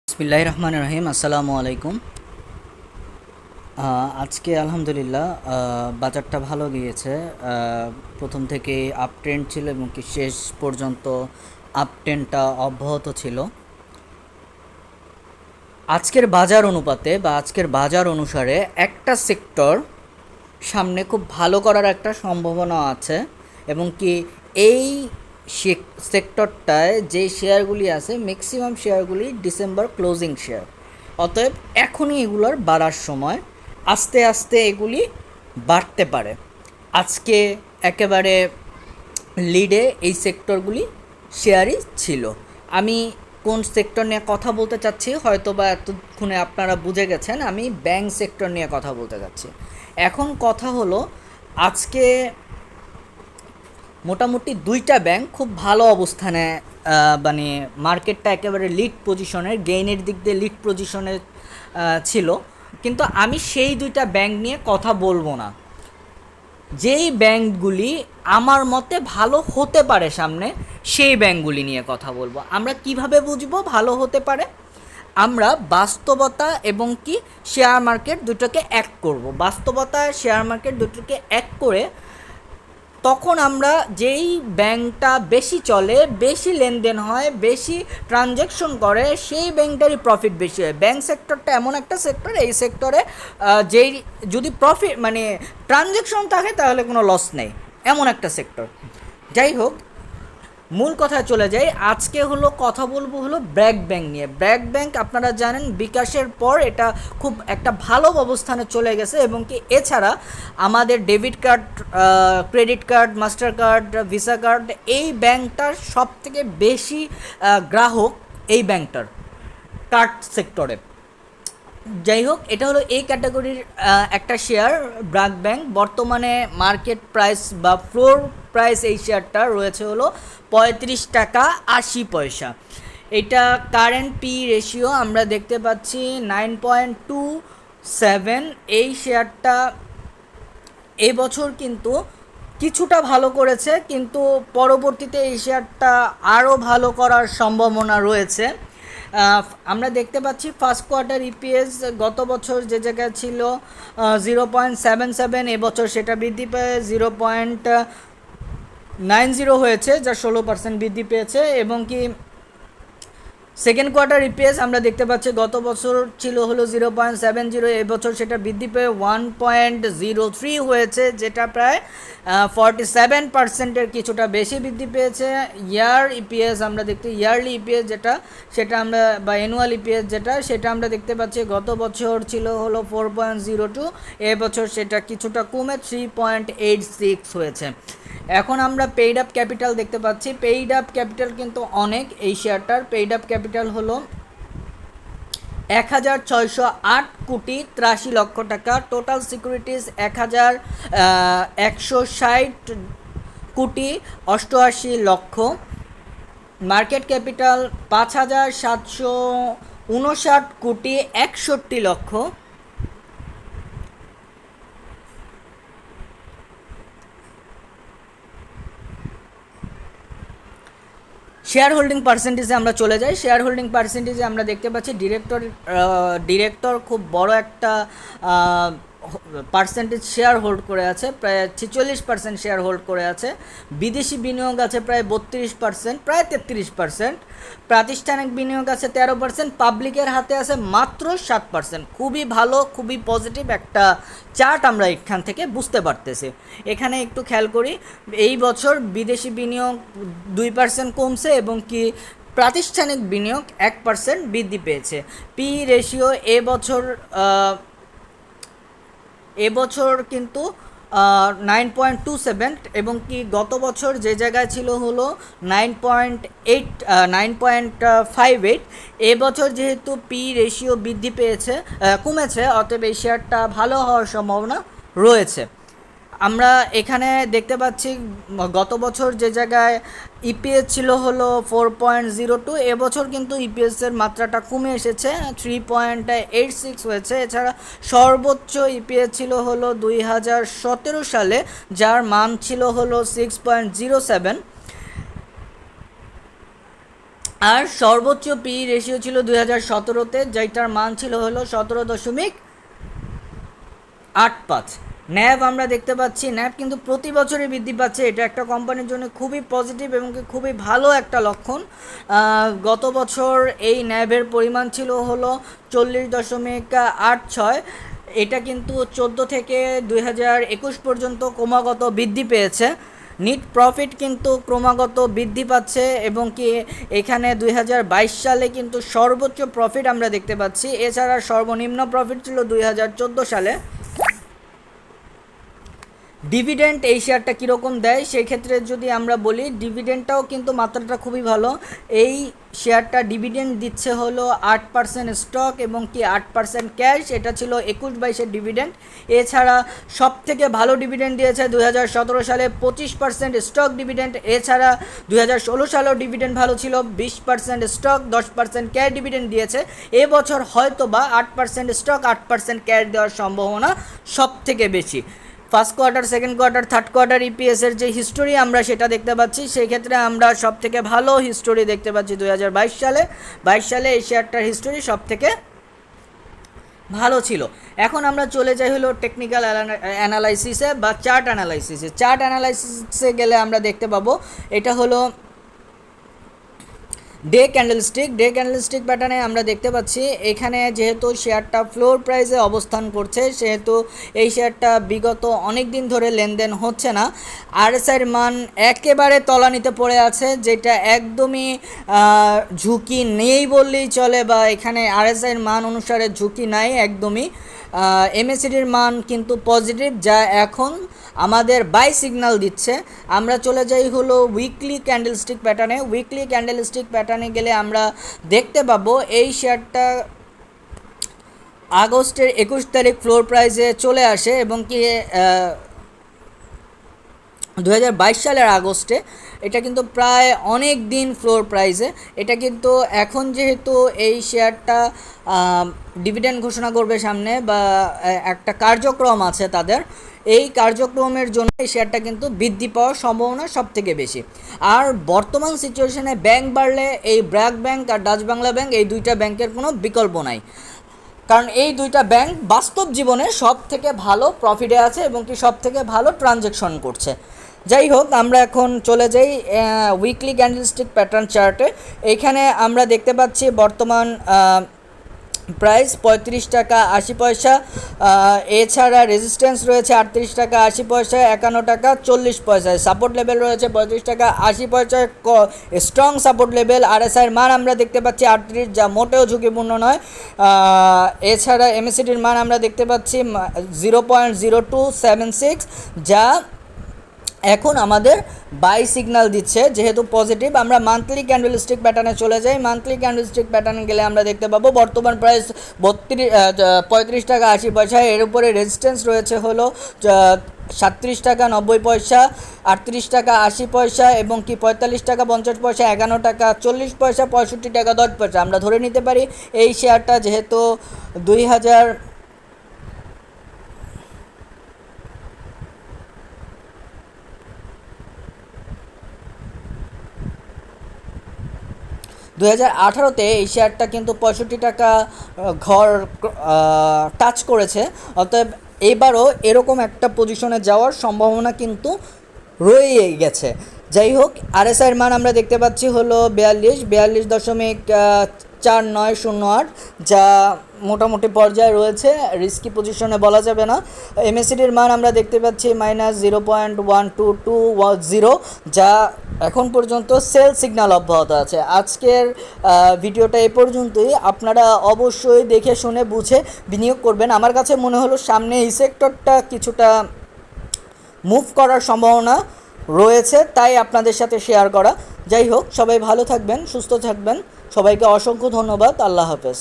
বিসমিল্লাহির রহমানির রহিম। আসসালামু আলাইকুম। আজকে আলহামদুলিল্লাহ বাজারটা ভালো গিয়েছে। প্রথম থেকেই আপ ট্রেন্ড ছিল এবং কি শেষ পর্যন্ত আপ ট্রেন্ডটা অব্যাহত ছিল। আজকের বাজার অনুপাতে বা আজকের বাজার অনুসারে একটা সেক্টর সামনে খুব ভালো করার একটা সম্ভাবনা আছে এবং কি এই সেক্টরটায় যে শেয়ারগুলি আছে ম্যাক্সিমাম শেয়ারগুলি ডিসেম্বর ক্লোজিং শেয়ার। অতএব এখনই এগুলোর বাড়ার সময়, আস্তে আস্তে এগুলি বাড়তে পারে। আজকে একেবারে লিডে এই সেক্টরগুলি শেয়ারই ছিল। আমি কোন সেক্টর নিয়ে কথা বলতে চাচ্ছি হয়তো বা এতক্ষণে আপনারা বুঝে গেছেন, আমি ব্যাংক সেক্টর নিয়ে কথা বলতে চাচ্ছি। এখন কথা হলো, আজকে মোটামুটি দুইটা ব্যাংক খুব ভালো অবস্থানে, মানে মার্কেটটা একেবারে লিড পজিশনের, গেইনের দিক দিয়ে লিড পজিশনে ছিল। কিন্তু আমি সেই দুইটা ব্যাংক নিয়ে কথা বলবো না। যেই ব্যাংকগুলি আমার মতে ভালো হতে পারে সামনে, সেই ব্যাংকগুলি নিয়ে কথা বলবো। আমরা কিভাবে বুঝবো ভালো হতে পারে? আমরা বাস্তবতা এবং কি শেয়ার মার্কেট দুটোকে এক করব। বাস্তবতা শেয়ার মার্কেট দুটোকে এক করে তখন আমরা যেই ব্যাংকটা বেশি চলে, বেশি লেনদেন হয়, বেশি ট্রানজ্যাকশন করে, সেই ব্যাংকটারই প্রফিট বেশি হয়। ব্যাংক সেক্টরটা এমন একটা সেক্টর, এই সেক্টরে যেই যদি প্রফিট মানে ট্রানজ্যাকশন থাকে তাহলে কোনো লস নেই, এমন একটা সেক্টর। যাই হোক, মূল কথায় চলে যাই। আজকে হলো কথা বলবো হলো ব্র্যাক ব্যাংক নিয়ে। ব্র্যাক ব্যাংক আপনারা জানেন বিকাশের পর এটা খুব একটা ভালো অবস্থানে চলে গেছে এবং কি এছাড়া আমাদের debit card, credit card, master card, visa card, এই ব্যাংকটার সব থেকে বেশি গ্রাহক এই ব্যাংকটার কার্ড সেক্টরে। যাই হোক, এটা হলো এই ক্যাটাগরির একটা শেয়ার ব্র্যাক ব্যাংক। বর্তমানে মার্কেট প্রাইস বা ফ্লোর প্রাইস এই শেয়ারটা রয়েছে হলো 35 টাকা 80 পয়সা। এটা কারেন্ট পি রেশিও আমরা দেখতে পাচ্ছি 9.27। এই শেয়ারটা এবছর কিন্তু কিছুটা ভালো করেছে, কিন্তু পরবর্তীতে এই শেয়ারটা আরও ভালো করার সম্ভাবনা রয়েছে। আমরা দেখতে পাচ্ছি ফার্স্ট কোয়ার্টার ইপিএস গত বছর যে জায়গায় ছিল 0.77, এবছর সেটা বৃদ্ধি পেয়ে 0.90 হয়েছে, যা 16% বৃদ্ধি পেয়েছে। এবং কি সেকেন্ড কোয়ার্টার ইপিএস আমরা দেখতে পাচ্ছি গত বছর ছিল হলো 0.70, এবছর সেটা বৃদ্ধি পেয়ে 1.03 হয়েছে, যেটা প্রায় 47%-এর কিছুটা বেশি বৃদ্ধি পেয়েছে। ইপিএস আমরা দেখতে, ইয়ারলি ইপিএস যেটা, সেটা আমরা বা অ্যানুয়াল ইপিএস যেটা, সেটা আমরা দেখতে পাচ্ছি গত বছর ছিল হলো 4.02, এবছর সেটা কিছুটা কমে 3.86 হয়েছে। এখন আমরা পেইড আপ ক্যাপিটাল দেখতে পাচ্ছি। পেইড আপ ক্যাপিটাল কিন্তু অনেক এই শেয়ারটার। পেইড আপ ক্যাপিটাল হলো 1608 কোটি 83 লক্ষ টাকা। টোটাল সিকিউরিটিজ 1160 কোটি 88 লক্ষ। মার্কেট ক্যাপিটাল 5759 কোটি 61 লক্ষ। শেয়ার হোল্ডিং পার্সেন্টেজে আমরা চলে যাই। শেয়ার হোল্ডিং পার্সেন্টেজে আমরা দেখতে পাচ্ছি ডিরেক্টর খুব বড় একটা পার্সেন্টেজ শেয়ার হোল্ড করে আছে, প্রায় 46% শেয়ার হোল্ড করে আছে। বিদেশি বিনিয়োগ আছে প্রায় 32%, প্রায় 33%। প্রাতিষ্ঠানিক বিনিয়োগ আছে 13%, পাবলিকের হাতে আছে মাত্র 7%। খুবই ভালো, খুবই পজিটিভ একটা চার্ট আমরা এখান থেকে বুঝতে পারতেছি। এখানে একটু খেয়াল করি, এই বছর বিদেশি বিনিয়োগ 2% কমছে এবং কি প্রাতিষ্ঠানিক বিনিয়োগ 1% বৃদ্ধি পেয়েছে। পি রেশিও এবছর কিন্তু 9.27 এবং কি গত বছর যে জায়গায় ছিল হলো 9.58। এবছর যেহেতু পি রেশিও বৃদ্ধি পেয়েছে, কমেছে, অতএব এই শেয়ারটা ভালো হওয়ার সম্ভাবনা রয়েছে। আমরা এখানে দেখতে পাচ্ছি গত বছর যে জায়গায় ইপিএস ছিল হলো 4.02, এবছর কিন্তু ইপিএসের মাত্রাটা কমে এসেছে, 3.86 হয়েছে। এছাড়া সর্বোচ্চ ইপিএস ছিল হলো 2017 সালে, যার মান ছিল হলো 6.07। আর সর্বোচ্চ পি রেশিও ছিল 2017-তে, যেটার মান ছিল হলো 17.85। ন্যাব আমরা দেখতে পাচ্ছি, ন্যাব কিন্তু প্রতি বছরই বৃদ্ধি পাচ্ছে। এটা একটা কোম্পানির জন্য খুবই পজিটিভ এবং খুবই ভালো একটা লক্ষণ। গত বছর এই ন্যাবের পরিমাণ ছিল হলো 40.86। এটা কিন্তু 14 থেকে 2021 পর্যন্ত ক্রমাগত বৃদ্ধি পেয়েছে। নিট প্রফিট কিন্তু ক্রমাগত বৃদ্ধি পাচ্ছে এবং কি এখানে 2022 সালে কিন্তু সর্বোচ্চ প্রফিট আমরা দেখতে পাচ্ছি। এছাড়া সর্বনিম্ন প্রফিট ছিল 2014 সালে। ডিভিডেন্ড এই শেয়ারটা কীরকম দেয় সেই ক্ষেত্রে যদি আমরা বলি, ডিভিডেন্ডটাও কিন্তু মাত্রাটা খুবই ভালো। এই শেয়ারটা ডিভিডেন্ড দিচ্ছে হলো 8% স্টক এবং কি 8% ক্যাশ। এটা ছিল 21-22-এর ডিভিডেন্ড। এছাড়া সব থেকে ভালো ডিভিডেন্ড দিয়েছে 2017 সালে 25% স্টক ডিভিডেন্ড। এছাড়া 2016 সালেও ডিভিডেন্ড ভালো ছিল, 20% স্টক 10% ক্যাশ ডিভিডেন্ড দিয়েছে। এবছর হয়তো বা 8% স্টক 8% ক্যাশ দেওয়ার সম্ভাবনা সব থেকে বেশি। First quarter, second quarter, third quarter ইপিএসের যে হিস্টোরি আমরা সেটা দেখতে পাচ্ছি, সেই ক্ষেত্রে আমরা সব থেকে ভালো হিস্টোরি দেখতে পাচ্ছি 2022 সালে। 22 সালে এই শেয়ারটার হিস্টোরি সব থেকে ভালো ছিল। এখন আমরা চলে যাই হলো টেকনিক্যাল অ্যানালাইসিসে বা চার্ট অ্যানালাইসিসে। চার্ট অ্যানালাইসিসে গেলে আমরা দেখতে পাবো এটা হলো ডে ক্যান্ডেলস্টিক প্যাটার্নে আমরা দেখতে পাচ্ছি এখানে যেহেতু শেয়ারটা ফ্লোর প্রাইসে অবস্থান করছে, সেহেতু এই শেয়ারটা বিগত অনেক দিন ধরে লেনদেন হচ্ছে না। আরএসআইয়ের মান একেবারে তলানিতে পড়ে আছে, যেটা একদমই ঝুঁকি নেই বললেই চলে, বা এখানে আরএসআইয়ের মান অনুসারে ঝুঁকি নাই একদমই। এমএসিডির মান কিন্তু পজিটিভ, যা এখন আমাদের বাই সিগন্যাল দিচ্ছে। আমরা চলে যাই হলো উইকলি ক্যান্ডেলস্টিক প্যাটার্নে। উইকলি ক্যান্ডেলস্টিক প্যাটার্নে গেলে আমরা দেখতে পাবো এই শেয়ারটা আগস্টের 21 তারিখ ফ্লোর প্রাইসে চলে আসে এবং কি 2022 সালের আগস্টে। এটা কিন্তু প্রায় অনেক দিন ফ্লোর প্রাইসে। এটা কিন্তু এখন যেহেতু এই শেয়ারটা ডিভিডেন্ড ঘোষণা করবে সামনে, বা একটা কার্যক্রম আছে তাদের, এই কার্যক্রমের জন্য এই শেয়ারটা কিন্তু বৃদ্ধি পাওয়ার সম্ভাবনা সব থেকে বেশি। আর বর্তমান সিচুয়েশনে ব্যাংক বাড়লে এই ব্র্যাক ব্যাংক আর ডাচ বাংলা ব্যাংক, এই দুইটা ব্যাংকের কোনো বিকল্প নাই, কারণ এই দুইটা ব্যাংক বাস্তব জীবনে সব থেকে ভালো প্রফিটে আছে এবং কি সব থেকে ভালো ট্রানজ্যাকশন করছে। যাই হোক, আমরা এখন চলে যাই উইকলি ক্যান্ডেলস্টিক প্যাটার্ন চার্টে। এখানে আমরা দেখতে পাচ্ছি বর্তমান প্রাইস 35 টাকা 80 পয়সা। এছাড়া রেজিস্ট্যান্স রয়েছে 38 টাকা 80 পয়সা, 51 টাকা 40 পয়সায়। সাপোর্ট লেভেল রয়েছে 35 টাকা 80 পয়সায়, স্ট্রং সাপোর্ট লেভেল। আরএসআইয়ের মান আমরা দেখতে পাচ্ছি 38, যা মোটেও ঝুঁকিপূর্ণ নয়। এছাড়া এমএসিডির মান আমরা দেখতে পাচ্ছি 0.0276, যা এখন আমাদের বাই সিগন্যাল দিচ্ছে যেহেতু পজিটিভ। আমরা মান্থলি ক্যান্ডেলস্টিক প্যাটার্নে চলে যাই। মান্থলি ক্যান্ডেলস্টিক প্যাটার্নে গেলে আমরা দেখতে পাবো বর্তমান প্রাইস 35 টাকা 80 পয়সা। এর উপরে রেজিস্ট্যান্স রয়েছে হলো 37 টাকা 90 পয়সা, 38 টাকা 80 পয়সা এবং কি 45 টাকা 50 পয়সা, 51 টাকা 40 পয়সা, 65 টাকা 10 পয়সা। আমরা ধরে নিতে পারি এই শেয়ারটা যেহেতু 2018-তে এই শেয়ারটা কিন্তু 65 টাকা ঘর টাচ করেছে। অতএব এবারও এরকম একটা পজিশনে যাওয়ার সম্ভাবনা কিন্তু রয়েই গেছে। যাই হোক, আরএসআইয়ের মান আমরা দেখতে পাচ্ছি হলো 42.4908, যা মোটামুটি পর্যায়ে রয়েছে, রিস্কি পজিশনে বলা যাবে না। এমএসিডির মান আমরা দেখতে পাচ্ছি -0.1220, যা এখন পর্যন্ত সেল সিগন্যাল অব্যাহত আছে। আজকের ভিডিওটা এ পর্যন্তই। আপনারা অবশ্যই দেখে শুনে বুঝে বিনিয়োগ করবেন। আমার কাছে মনে হলো সামনে এই সেক্টরটা কিছুটা মুভ করার সম্ভাবনা রয়েছে, তাই আপনাদের সাথে শেয়ার করা। যাই হোক, সবাই ভালো থাকবেন, সুস্থ থাকবেন। সবাইকে অসংখ্য ধন্যবাদ। আল্লাহ হাফেজ।